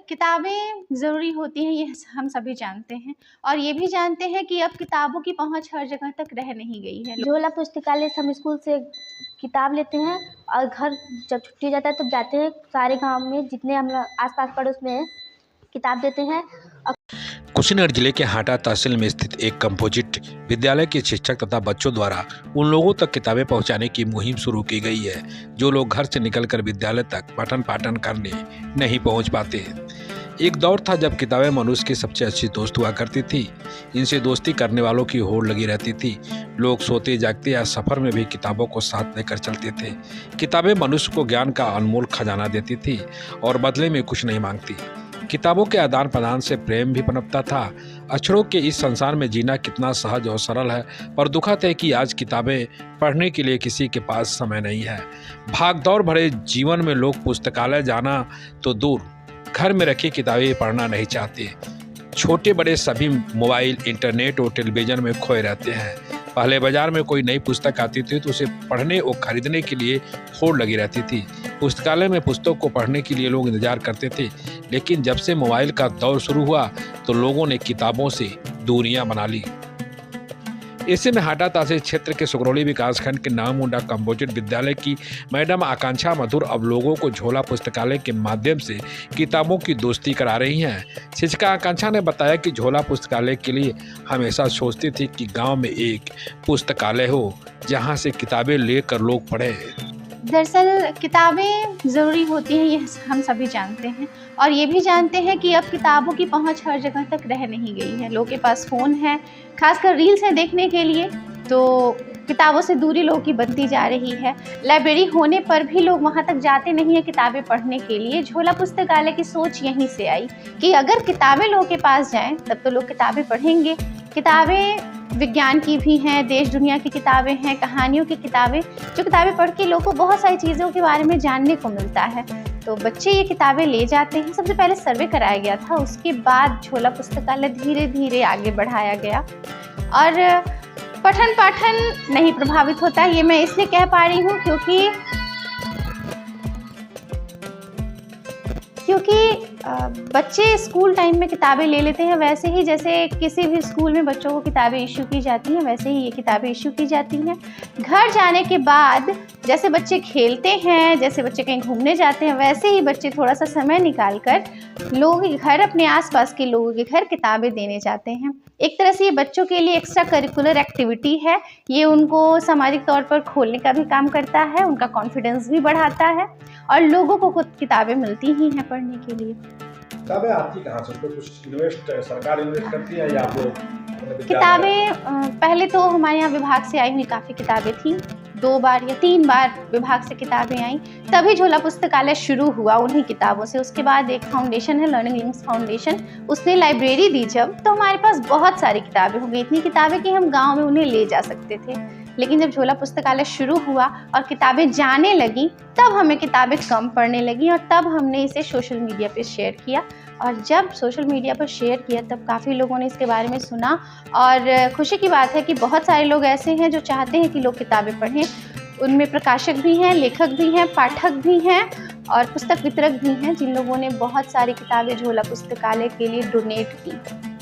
किताबें ज़रूरी होती हैं, ये हम सभी जानते हैं और ये भी जानते हैं कि अब किताबों की पहुंच हर जगह तक रह नहीं गई है। झोला पुस्तकालय से हम स्कूल से किताब लेते हैं और घर जब छुट्टी हो जाता है तब जाते हैं। सारे गांव में जितने हम आस पास पड़ोस में हैं किताब देते हैं। कुशीनगर जिले के हाटा तहसील में स्थित एक कंपोजिट विद्यालय के शिक्षक तथा बच्चों द्वारा उन लोगों तक किताबें पहुंचाने की मुहिम शुरू की गई है जो लोग घर से निकलकर विद्यालय तक पठन पाठन करने नहीं पहुंच पाते। एक दौर था जब किताबें मनुष्य की सबसे अच्छी दोस्त हुआ करती थी। इनसे दोस्ती करने वालों की होड़ लगी रहती थी। लोग सोते जागते या सफर में भी किताबों को साथ लेकर चलते थे। किताबें मनुष्य को ज्ञान का अनमोल खजाना देती थी और बदले में कुछ नहीं मांगती। किताबों के आदान प्रदान से प्रेम भी पनपता था। अक्षरों के इस संसार में जीना कितना सहज और सरल है, पर दुखद है कि आज किताबें पढ़ने के लिए किसी के पास समय नहीं है। भागदौड़ भरे जीवन में लोग पुस्तकालय जाना तो दूर, घर में रखी किताबें पढ़ना नहीं चाहते। छोटे बड़े सभी मोबाइल, इंटरनेट और टेलीविज़न में खोए रहते हैं। पहले बाजार में कोई नई पुस्तक आती थी तो उसे पढ़ने और खरीदने के लिए होड़ लगी रहती थी। पुस्तकालय में पुस्तक को पढ़ने के लिए लोग इंतजार करते थे, लेकिन जब से मोबाइल का दौर शुरू हुआ तो लोगों ने किताबों से दूरियां बना ली। ऐसे में हाटा तहसील क्षेत्र के सुगरौली विकासखंड के नामुंडा कंपोजिट विद्यालय की मैडम आकांक्षा मधुर अब लोगों को झोला पुस्तकालय के माध्यम से किताबों की दोस्ती करा रही हैं। शिक्षिका आकांक्षा ने बताया कि झोला पुस्तकालय के लिए हमेशा सोचती थी कि गांव में एक पुस्तकालय हो जहां से किताबें लेकर लोग पढ़ें। दरअसल किताबें ज़रूरी होती हैं, ये हम सभी जानते हैं और ये भी जानते हैं कि अब किताबों की पहुंच हर जगह तक रह नहीं गई है। लोगों के पास फ़ोन है, खासकर रील्स हैं देखने के लिए, तो किताबों से दूरी लोगों की बनती जा रही है। लाइब्रेरी होने पर भी लोग वहां तक जाते नहीं हैं किताबें पढ़ने के लिए। झोला पुस्तकालय की सोच यहीं से आई कि अगर किताबें लोगों के पास जाएँ तब तो लोग किताबें पढ़ेंगे। किताबें विज्ञान की भी हैं, देश दुनिया की किताबें हैं, कहानियों की किताबें, जो किताबें पढ़ के लोगों को बहुत सारी चीज़ों के बारे में जानने को मिलता है। तो बच्चे ये किताबें ले जाते हैं। सबसे पहले सर्वे कराया गया था, उसके बाद झोला पुस्तकालय धीरे धीरे आगे बढ़ाया गया और पठन पाठन नहीं प्रभावित होता। ये मैं इसलिए कह पा रही हूँ क्योंकि बच्चे स्कूल टाइम में किताबें ले लेते हैं, वैसे ही जैसे किसी भी स्कूल में बच्चों को किताबें इशू की जाती हैं वैसे ही ये किताबें इशू की जाती हैं। घर जाने के बाद जैसे बच्चे खेलते हैं, जैसे बच्चे कहीं घूमने जाते हैं, वैसे ही बच्चे थोड़ा सा समय निकालकर लोगों के घर, अपने आसपास के लोगों के घर किताबें देने जाते हैं। एक तरह से ये बच्चों के लिए एक्स्ट्रा करिकुलर एक्टिविटी है। ये उनको सामाजिक तौर पर खोलने का भी काम करता है, उनका कॉन्फिडेंस भी बढ़ाता है और लोगों को खुद किताबें मिलती ही हैं पढ़ने के लिए। किताबें आती कहाँ से? तो कुछ इन्वेस्ट सरकार इन्वेस्ट करती है या आप लोग? किताबें पहले तो हमारे यहाँ विभाग से आई हुई काफ़ी किताबें थी, 2 बार या 3 बार विभाग से किताबें आई, तभी झोला पुस्तकालय शुरू हुआ उन्हीं किताबों से। उसके बाद एक फाउंडेशन है, लर्निंग लिंक्स फाउंडेशन, उसने लाइब्रेरी दी जब, तो हमारे पास बहुत सारी किताबें हो गई, इतनी किताबें कि हम गाँव में उन्हें ले जा सकते थे। लेकिन जब झोला पुस्तकालय शुरू हुआ और किताबें जाने लगी तब हमें किताबें कम पढ़ने लगी और तब हमने इसे सोशल मीडिया पे शेयर किया। और जब सोशल मीडिया पर शेयर किया तब काफ़ी लोगों ने इसके बारे में सुना और खुशी की बात है कि बहुत सारे लोग ऐसे हैं जो चाहते हैं कि लोग किताबें पढ़ें। उनमें प्रकाशक भी हैं, लेखक भी हैं, पाठक भी हैं और पुस्तक वितरक भी हैं जिन लोगों ने बहुत सारी किताबें झोला पुस्तकालय के लिए डोनेट की।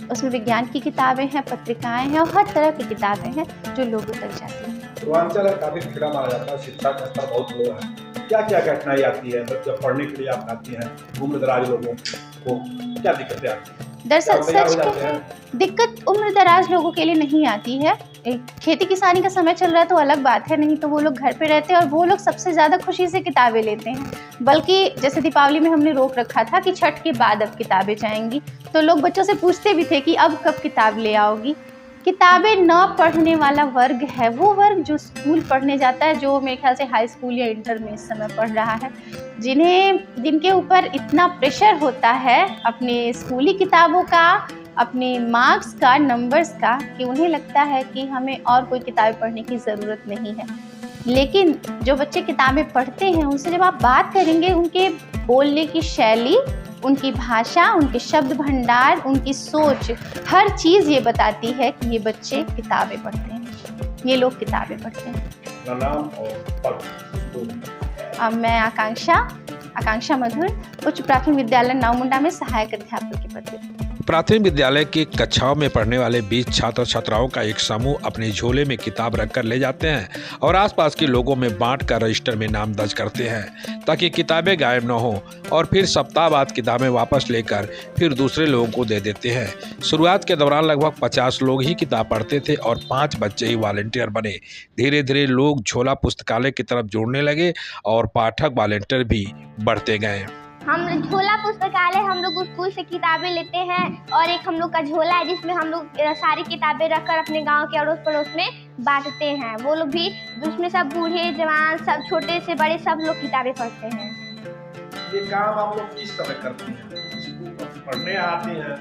उसमें विज्ञान की किताबें हैं, पत्रिकाएं हैं और हर तरह की किताबें हैं जो लोगों तक जाती हैं। पूर्वांचल काफी पिछड़ा माना जाता है, शिक्षा का स्तर बहुत लो है। क्या क्या कठिनाई आती है जब पढ़ने के लिए आप आती हैं? उम्र दराज लोगों को क्या दिक्कतें आती हैं? दरअसल सच कहें, दिक्कत उम्र दराज लोगों के लिए नहीं आती है। खेती किसानी का समय चल रहा है तो अलग बात है, नहीं तो वो लोग घर पे रहते हैं और वो लोग सबसे ज़्यादा खुशी से किताबें लेते हैं। बल्कि जैसे दीपावली में हमने रोक रखा था कि छठ के बाद अब किताबें जाएंगी, तो लोग बच्चों से पूछते भी थे कि अब कब किताब ले आओगी। किताबें न पढ़ने वाला वर्ग है वो वर्ग जो स्कूल पढ़ने जाता है, जो मेरे ख्याल से हाई स्कूल या इंटर में इस समय पढ़ रहा है, जिनके ऊपर इतना प्रेशर होता है अपने स्कूली किताबों का, अपने मार्क्स का, नंबर्स का, कि उन्हें लगता है कि हमें और कोई किताबें पढ़ने की ज़रूरत नहीं है। लेकिन जो बच्चे किताबें पढ़ते हैं उनसे जब आप बात करेंगे, उनके बोलने की शैली, उनकी भाषा, उनके शब्द भंडार, उनकी सोच, हर चीज़ ये बताती है कि ये बच्चे किताबें पढ़ते हैं, ये लोग किताबें पढ़ते हैं। नाम और पद? अब मैं आकांक्षा आकांक्षा मधुर, उच्च प्राथमिक विद्यालय नावमुंडा में सहायक अध्यापक के पद पर। प्राथमिक विद्यालय के कक्षाओं में पढ़ने वाले 20 छात्र छात्राओं का एक समूह अपने झोले में किताब रखकर ले जाते हैं और आसपास के लोगों में बांटकर रजिस्टर में नाम दर्ज करते हैं ताकि किताबें गायब न हो, और फिर सप्ताह बाद किताबें वापस लेकर फिर दूसरे लोगों को दे देते हैं। शुरुआत के दौरान लगभग 50 लोग ही किताब पढ़ते थे और 5 बच्चे ही वॉलंटियर बने। धीरे धीरे लोग झोला पुस्तकालय की तरफ जुड़ने लगे और पाठक वॉलंटियर भी बढ़ते गए। हम झोला पुस्तकालय हम लोग स्कूल से किताबें लेते हैं और एक हम लोग का झोला है जिसमें हम लोग सारी किताबें रखकर अपने गांव के अड़ोस पड़ोस में बांटते हैं। वो लोग भी, उसमें सब बूढ़े जवान सब छोटे से बड़े सब लोग किताबें पढ़ते हैं। ये काम आप लोग किस समय करते हैं? स्कूल पढ़ने आते हैं,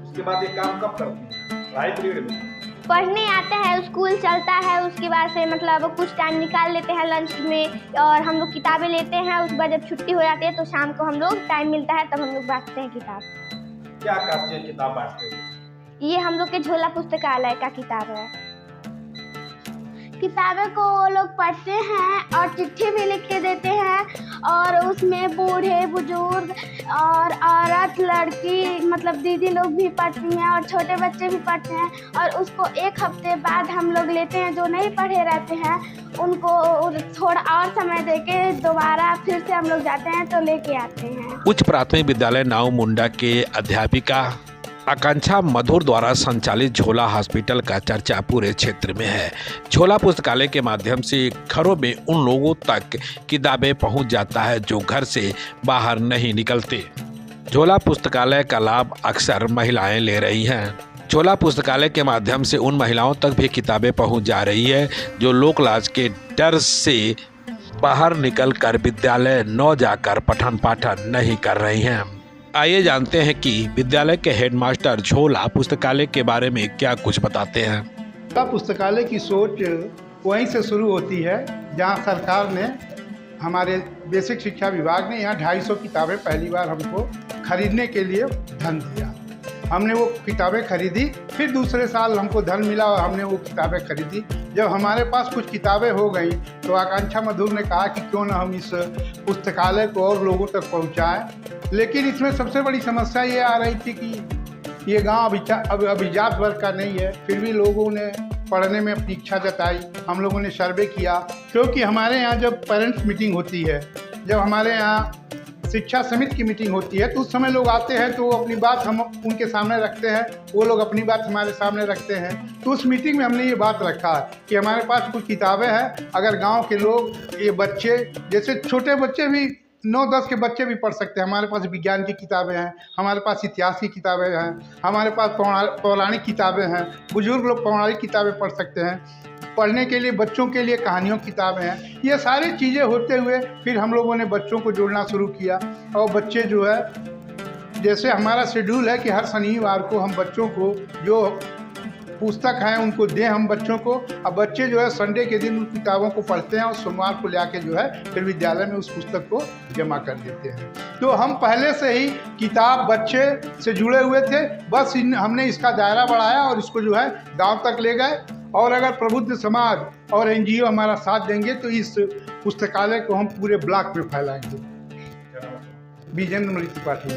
उसके बाद ये काम कब करते हैं? पढ़ाई पीरियड में पढ़ने आता है, स्कूल चलता है, उसके बाद से मतलब कुछ टाइम निकाल लेते हैं लंच में और हम लोग किताबें लेते हैं। उसके बाद जब छुट्टी हो जाती है तो शाम को हम लोग टाइम मिलता है तब हम लोग बांटते हैं किताब। क्या करते हैं किताब बांटते हैं? ये हम लोग के झोला पुस्तकालय का किताब है। किताबें को वो लोग पढ़ते हैं और चिट्ठी भी लिख के देते हैं और उसमें बूढ़े बुजुर्ग और औरत लड़की मतलब दीदी लोग भी पढ़ती हैं और छोटे बच्चे भी पढ़ते हैं और उसको एक हफ्ते बाद हम लोग लेते हैं। जो नहीं पढ़े रहते हैं उनको थोड़ा और समय देके दोबारा फिर से हम लोग जाते हैं तो लेके आते हैं। उच्च प्राथमिक विद्यालय नावमुंडा के अध्यापिका आकांक्षा मधुर द्वारा संचालित झोला हॉस्पिटल का चर्चा पूरे क्षेत्र में है। झोला पुस्तकालय के माध्यम से घरों में उन लोगों तक किताबें पहुंच जाता है जो घर से बाहर नहीं निकलते। झोला पुस्तकालय का लाभ अक्सर महिलाएं ले रही हैं। झोला पुस्तकालय के माध्यम से उन महिलाओं तक भी किताबें पहुंच जा रही है जो लोक लाज के डर से बाहर निकलकर विद्यालय न जाकर पठन पाठन नहीं कर रही हैं। आइए जानते हैं कि विद्यालय के हेडमास्टर झोला पुस्तकालय के बारे में क्या कुछ बताते हैं। झोला पुस्तकालय की सोच वहीं से शुरू होती है जहां सरकार ने, हमारे बेसिक शिक्षा विभाग ने यहाँ 250 किताबें पहली बार हमको खरीदने के लिए धन दिया। हमने वो किताबें खरीदी, फिर दूसरे साल हमको धन मिला और हमने वो किताबें खरीदी। जब हमारे पास कुछ किताबें हो गई तो आकांक्षा मधुर ने कहा कि क्यों ना हम इस पुस्तकालय को और लोगों तक पहुंचाएं। लेकिन इसमें सबसे बड़ी समस्या ये आ रही थी कि ये गांव अभिजात वर्ग का नहीं है, फिर भी लोगों ने पढ़ने में अपनी इच्छा जताई। हम लोगों ने सर्वे किया, क्योंकि हमारे यहाँ जब पेरेंट्स मीटिंग होती है, जब हमारे यहाँ शिक्षा समिति की मीटिंग होती है तो उस समय लोग आते हैं तो वो अपनी बात हम उनके सामने रखते हैं, वो लोग अपनी बात हमारे सामने रखते हैं। तो उस मीटिंग में हमने ये बात रखा कि हमारे पास कुछ किताबें हैं, अगर गांव के लोग, ये बच्चे, जैसे छोटे बच्चे भी 9-10 के बच्चे भी पढ़ सकते हैं। हमारे पास विज्ञान की किताबें हैं, हमारे पास इतिहास की किताबें हैं, हमारे पास पौराणिक किताबें हैं, बुजुर्ग लोग पौराणिक किताबें पढ़ सकते हैं। पढ़ने के लिए बच्चों के लिए कहानियों की किताबें हैं। ये सारी चीज़ें होते हुए फिर हम लोगों ने बच्चों को जोड़ना शुरू किया और बच्चे जो है, जैसे हमारा शेड्यूल है कि हर शनिवार को हम बच्चों को जो पुस्तक हैं उनको दें हम बच्चों को। अब बच्चे जो है संडे के दिन उन किताबों को पढ़ते हैं और सोमवार को ले आके जो है फिर विद्यालय में उस पुस्तक को जमा कर देते हैं। तो हम पहले से ही किताब बच्चे से जुड़े हुए थे, बस हमने इसका दायरा बढ़ाया और इसको जो है गांव तक ले गए। और अगर प्रबुद्ध समाज और NGO हमारा साथ देंगे तो इस पुस्तकालय को हम पूरे ब्लॉक में फैलाएंगे। विजेंद्र मृत्यु पाठी।